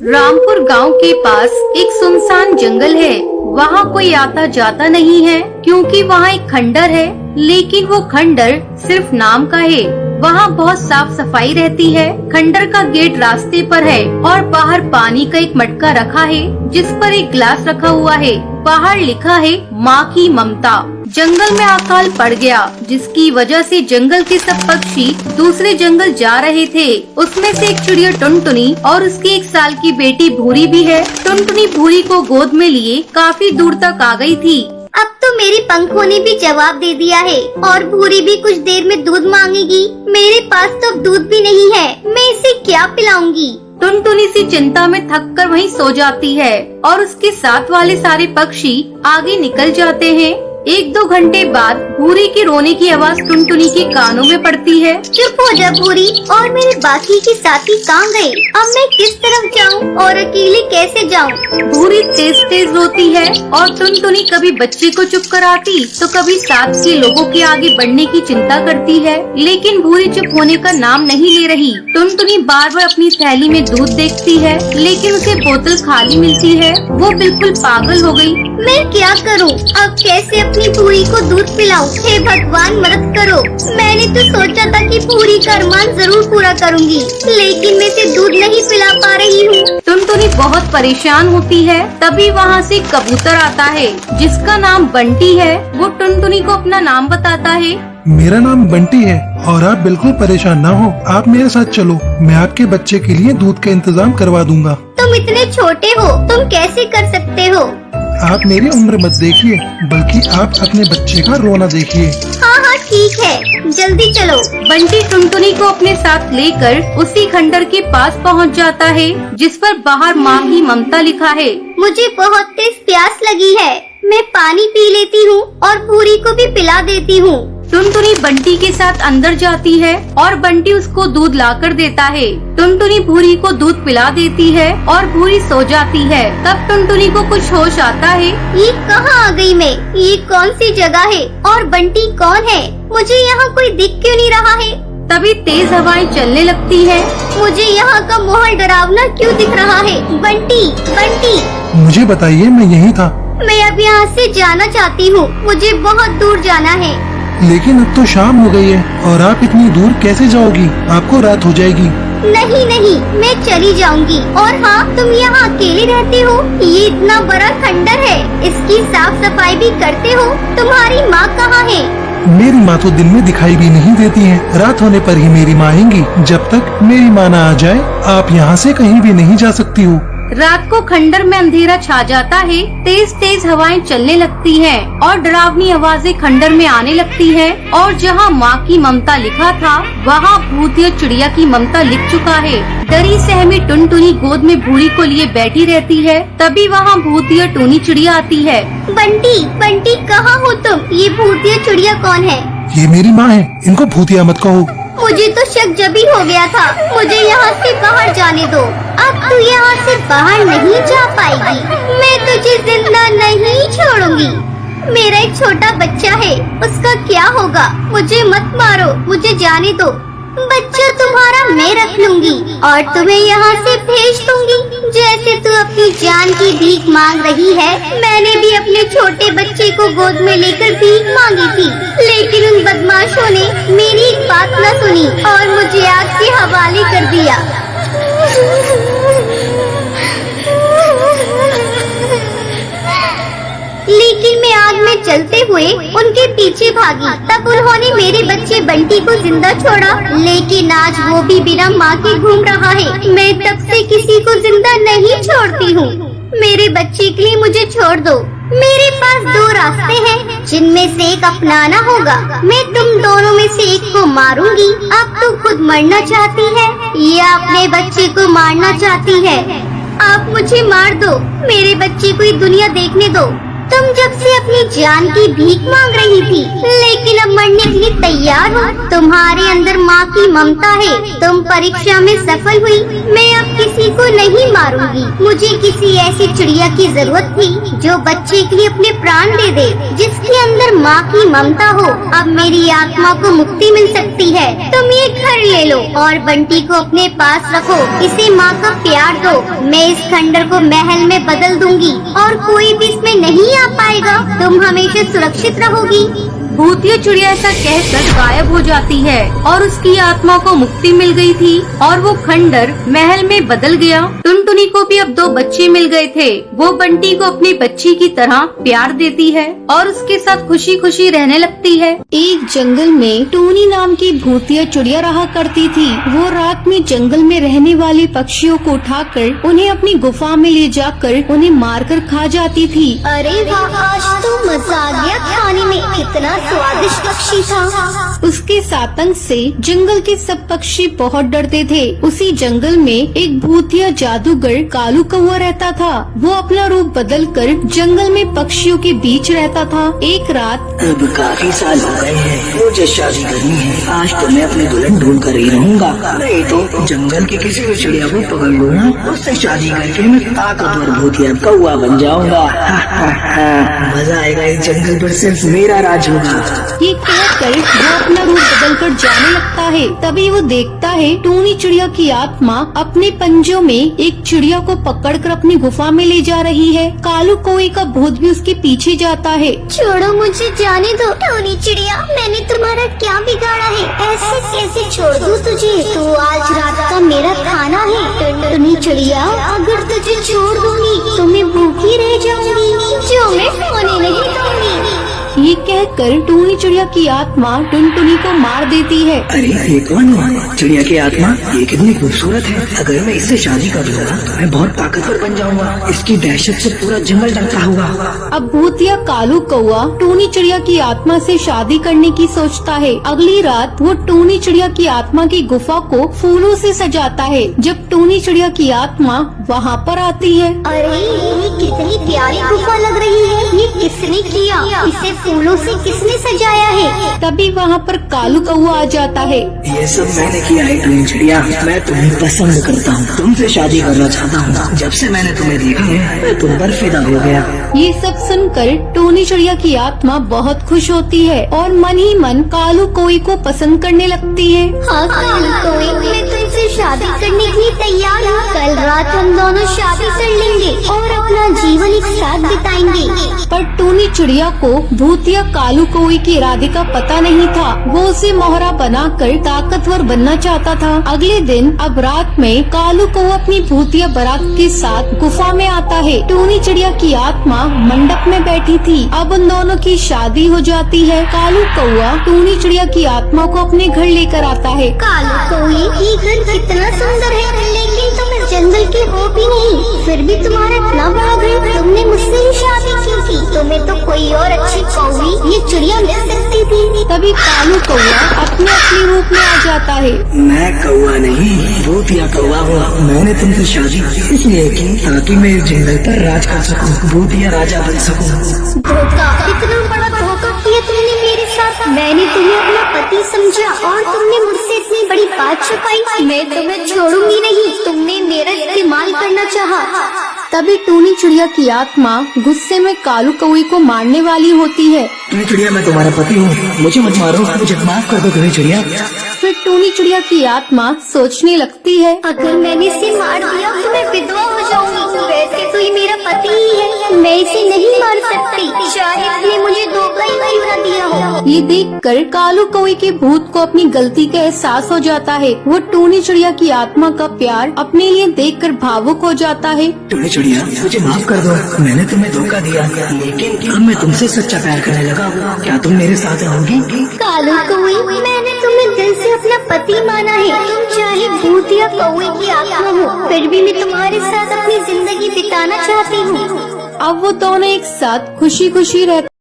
रामपुर गांव के पास एक सुनसान जंगल है। वहाँ कोई आता जाता नहीं है क्योंकि वहाँ एक खंडर है, लेकिन वो खंडर सिर्फ नाम का है। वहाँ बहुत साफ सफाई रहती है। खंडर का गेट रास्ते पर है और बाहर पानी का एक मटका रखा है जिस पर एक गिलास रखा हुआ है। बाहर लिखा है माँ की ममता। जंगल में अकाल पड़ गया जिसकी वजह से जंगल के सब पक्षी दूसरे जंगल जा रहे थे। उसमें से एक चिड़िया टुनटुनी और उसकी 1 साल की बेटी भूरी भी है। टुनटुनी भूरी को गोद में लिए काफी दूर तक आ गई थी। अब तो मेरे पंखों ने भी जवाब दे दिया है और भूरी भी कुछ देर में दूध मांगेगी। मेरे पास तो अब दूध भी नहीं है, मैं इसे क्या पिलाऊंगी। टुनटुनी सी चिंता में थक कर वहीं सो जाती है और उसके साथ वाले सारे पक्षी आगे निकल जाते हैं। 1-2 घंटे बाद भूरी के रोने की आवाज टुनटुनी के कानों में पड़ती है। चुप हो जा भूरी, और मेरे बाकी के साथी कहाँ गए? अब मैं किस तरफ जाऊँ और अकेले कैसे जाऊँ? भूरी तेज तेज रोती है और टुनटुनी कभी बच्चे को चुप कराती तो कभी साथ के लोगों के आगे बढ़ने की चिंता करती है, लेकिन भूरी चुप होने का नाम नहीं ले रही। टुनटुनी बार बार अपनी थैली में दूध देखती है, लेकिन उसे बोतल खाली मिलती है। वो बिल्कुल पागल हो गई। मैं क्या करूँ? अब कैसे अपनी भूरी को दूध पिलाऊं? हे भगवान मदद करो। मैंने तो सोचा था कि भूरी का अरमान जरूर पूरा करूंगी, लेकिन मैं इसे दूध नहीं पिला पा रही हूँ। टुनटुनी बहुत परेशान होती है। तभी वहाँ से कबूतर आता है जिसका नाम बंटी है। वो टुनटुनी को अपना नाम बताता है। मेरा नाम बंटी है और आप बिल्कुल परेशान ना हो। आप मेरे साथ चलो, मैं आपके बच्चे के लिए दूध का इंतजाम करवा दूंगा। तुम इतने छोटे हो, तुम कैसे कर सकते हो? आप मेरी उम्र मत देखिए, बल्कि आप अपने बच्चे का रोना देखिए। हाँ ठीक है, जल्दी चलो। बंटी टुनटुनी को अपने साथ लेकर उसी खंडर के पास पहुंच जाता है जिस पर बाहर माँ की ममता लिखा है। मुझे बहुत तेज प्यास लगी है, मैं पानी पी लेती हूँ और भूरी को भी पिला देती हूँ। टुनटुनी बंटी के साथ अंदर जाती है और बंटी उसको दूध लाकर देता है। टुनटुनी भूरी को दूध पिला देती है और भूरी सो जाती है। तब टुनटुनी को कुछ होश आता है। ये कहाँ आ गई मैं? ये कौन सी जगह है और बंटी कौन है? मुझे यहाँ कोई दिख क्यों नहीं रहा है? तभी तेज हवाएं चलने लगती है। मुझे यहाँ का माहौल डरावना क्यों दिख रहा है? बंटी बंटी, मुझे बताइए, मैं यही था। मैं अब यहाँ से जाना चाहती हूँ, मुझे बहुत दूर जाना है। लेकिन अब तो शाम हो गई है और आप इतनी दूर कैसे जाओगी? आपको रात हो जाएगी। नहीं नहीं, मैं चली जाऊंगी। और हाँ, तुम यहाँ अकेले रहते हो? ये इतना बड़ा खंडर है, इसकी साफ सफाई भी करते हो? तुम्हारी माँ कहाँ है? मेरी माँ तो दिन में दिखाई भी नहीं देती है। रात होने पर ही मेरी माँ आएंगी। जब तक मेरी माँ न आ जाए आप यहाँ से कहीं भी नहीं जा सकती हो। रात को खंडर में अंधेरा छा जाता है। तेज तेज हवाएं चलने लगती हैं और डरावनी आवाजें खंडर में आने लगती हैं। और जहां माँ की ममता लिखा था, वहां भूतिया चिड़िया की ममता लिख चुका है। डरी सहमी टुनटुनी गोद में भूरी को लिए बैठी रहती है। तभी वहां भूतिया टूनी चिड़िया आती है। बंटी बंटी, कहाँ हो तुम? ये भूतिया चिड़िया कौन है? ये मेरी माँ है, इनको भूतिया मत कहो। मुझे तो शक जभी हो गया था। मुझे यहाँ से बाहर जाने दो। अब तू यहाँ से बाहर नहीं जा पाएगी। मैं तुझे जिंदा नहीं छोड़ूंगी। मेरा एक छोटा बच्चा है, उसका क्या होगा? मुझे मत मारो, मुझे जाने दो। बच्चा तुम्हारा मैं रख लूंगी और तुम्हें यहाँ से भेज दूंगी। जैसे तू अपनी जान की भीख मांग रही है, मैंने भी अपने छोटे बच्चे को गोद में लेकर भीख मांगी थी, लेकिन उन बदमाशों ने मेरी एक बात न सुनी और मुझे आग के हवाले कर दिया। लेकिन मैं आग में जलते हुए उनके पीछे भागी। तब उन्होंने मेरे बच्चे बंटी को जिंदा छोड़ा, लेकिन आज वो भी बिना माँ के घूम रहा है। मैं तब से किसी को जिंदा नहीं छोड़ती हूँ। मेरे बच्चे के लिए मुझे छोड़ दो। मेरे पास 2 रास्ते हैं, जिनमें से एक अपनाना होगा। मैं तुम दोनों में से एक को मारूंगी। अब तू खुद मरना चाहती है या अपने बच्चे को मारना चाहती है? आप मुझे मार दो, मेरे बच्चे को ये दुनिया देखने दो। तुम जब से अपनी जान की भीख मांग रही थी, लेकिन अब मरने के लिए तैयार हो। तुम्हारे अंदर माँ की ममता है। तुम परीक्षा में सफल हुई। मैं अब किसी को नहीं मारूंगी। मुझे किसी ऐसी चिड़िया की जरूरत थी जो बच्चे के लिए अपने प्राण दे दे, जिसके अंदर माँ की ममता हो। अब मेरी आत्मा को मुक्ति मिल सकती है। तुम ये घर ले लो और बंटी को अपने पास रखो। इसे माँ का प्यार दो। मैं इस खंडर को महल में बदल दूंगी और कोई भी इसमें नहीं आ पाएगा। तुम हमेशा सुरक्षित रहोगी। भूतिया चिड़िया ऐसा कहकर गायब हो जाती है और उसकी आत्मा को मुक्ति मिल गई थी और वो खंडर महल में बदल गया। टुनटुनी को भी अब 2 बच्चे मिल गए थे। वो बंटी को अपनी बच्ची की तरह प्यार देती है और उसके साथ खुशी खुशी रहने लगती है। एक जंगल में टूनी नाम की भूतिया चिड़िया रहा करती थी। वो रात में जंगल में रहने वाले पक्षियों को उठाकर उन्हें अपनी गुफा में ले जाकर उन्हें मारकर खा जाती थी। अरे वाह, आज तो मजा आ गया खाने में। कितना स्वादिष्ट पक्षी था। उसके सातंग से जंगल के सब पक्षी बहुत डरते थे। उसी जंगल में एक भूतिया जादूगर कालू कौआ रहता था। वो अपना रूप बदलकर जंगल में पक्षियों के बीच रहता था। एक रात, अब काफी साल हो गए हैं, मुझे शादी करनी है। आज तो मैं अपनी दुल्हन ढूंढ कर ही रहूंगा, नहीं तो जंगल के किसी भी चिड़िया को पकड़ लूंगा, उससे शादी करके मैं ताकतवर भूतिया कौआ बन जाऊंगा। मजा आएगा, इस जंगल पर सिर्फ मेरा राज होगा। ये कहकर वो अपना रूप बदलकर जाने लगता है। तभी वो देखता है टूनी चिड़िया की आत्मा अपने पंजों में एक चिड़िया को पकड़कर अपनी गुफा में ले जा रही है। कालू कौए का भूत भी उसके पीछे जाता है। छोड़ो मुझे, जाने दो। टूनी चिड़िया, मैंने तुम्हारा क्या बिगाड़ा है? ऐसे कैसे छोड़ दूं तुझे? तू आज रात का मेरा खाना है। टूनी चिड़िया, अगर तुझे छोड़ दूंगी तो मैं भूखी रह जाऊंगी, जो मैं खाने नहीं दूंगी। ये कहकर टूनी चिड़िया की आत्मा टुनटुनी को मार देती है। अरे ये कौन हुआ? चिड़िया की आत्मा, ये कितनी खूबसूरत है। अगर मैं इससे शादी कर लूंगा तो मैं बहुत ताकतवर बन जाऊंगा। इसकी दहशत से पूरा जंगल डरता होगा। अब भूतिया कालू कौआ टूनी चिड़िया की आत्मा से शादी करने की सोचता है। अगली रात वो टूनी चिड़िया की आत्मा की गुफा को फूलों से सजाता है। जब टूनी चिड़िया की आत्मा वहाँ पर आती है, अरे ये कितनी प्यारी गुफा लग रही है। ये किसने किया? इसे फूलों से किसने सजाया है? तभी वहाँ पर कालू कौआ आ जाता है। ये सब मैंने किया है टूनी चिड़िया। मैं तुम्हें पसंद करता हूँ, तुमसे शादी करना चाहता हूँ। जब से मैंने तुम्हें देखा है मैं तुम पर फिदा हो गया। ये सब सुनकर टूनी चिड़िया की आत्मा बहुत खुश होती है और मन ही मन कालू कौए को पसंद करने लगती है। हाँ कालू कौए, मैं तुमसे शादी करने के लिए तैयार हूँ। कल रात हम दोनों शादी कर लेंगे और अपना जीवन एक साथ बिताएंगे। पर टूनी चिड़िया को भूतिया कालू कौए के इरादे का पता नहीं था। वो उसे मोहरा बनाकर ताकतवर बनना चाहता था। अगले दिन अब रात में कालू कौआ अपनी भूतिया बारात के साथ गुफा में आता है। टूनी चिड़िया की आत्मा मंडप में बैठी थी। अब उन दोनों की शादी हो जाती है। कालू कौआ टूनी चिड़िया की आत्मा को अपने घर लेकर आता है। कालू कौए, ये घर कितना सुंदर है, लेकिन तुम इस जंगल के हो भी नहीं, फिर भी तुम्हारा इतना बड़ा घर। तुमने मुझसे ही शादी की थी। तुम्हें तो कोई और अच्छी कौवी, ये चिड़िया मिल सकती थी। तभी कालू कौआ अपने असली रूप में आ जाता है। मैं कौआ नहीं, भूतिया कौआ हूँ। मैंने तुमसे शादी इसलिए की ताकि मैं इस जंगल पर राज कर सकूं, भूतिया राजा बन सकूं। धोखा, इतना बड़ा धोखा किया तुमने मेरे साथ। मैंने तुम्हें अपना पति समझा और तुमने मुझसे इतनी बड़ी बात छुपाई। मैं तुम्हें छोड़ूंगी नहीं। तुमने मेरा इस्तेमाल करना चाहा। तभी टूनी चिड़िया की आत्मा गुस्से में कालू कौए को मारने वाली होती है। टूनी चिड़िया, मैं तुम्हारा पति हूँ, मुझे मत मारो, मुझे माफ कर दो टूनी चिड़िया। फिर टूनी चिड़िया की आत्मा सोचने लगती है, अगर मैंने इसे मार दिया तो मैं विधवा हो जाऊंगी। वैसे तो ये मेरा पति ही है, मैं इसे नहीं मार सकती, चाहे इसने मुझे धोखा ही क्यों न दिया हो। ये देखकर कालू कौए के भूत को अपनी गलती का एहसास हो जाता है। वो टूनी चिड़िया की आत्मा का प्यार अपने लिए देखकर भावुक हो जाता है। टूनी चिड़िया, मुझे माफ कर दो, मैंने तुम्हें धोखा दिया, लेकिन अब मैं तुमसे सच्चा प्यार करने लगा। क्या तुम मेरे साथ रहोगी? कालू कौए, मैंने तुम्हें दिल से अपना पति माना है। तुम चाहे भूत या कौए की आत्मा हो, फिर भी मैं तुम्हारे साथ अपनी जिंदगी बिताना चाहती हूँ। अब वो दोनों एक साथ खुशी खुशी रहते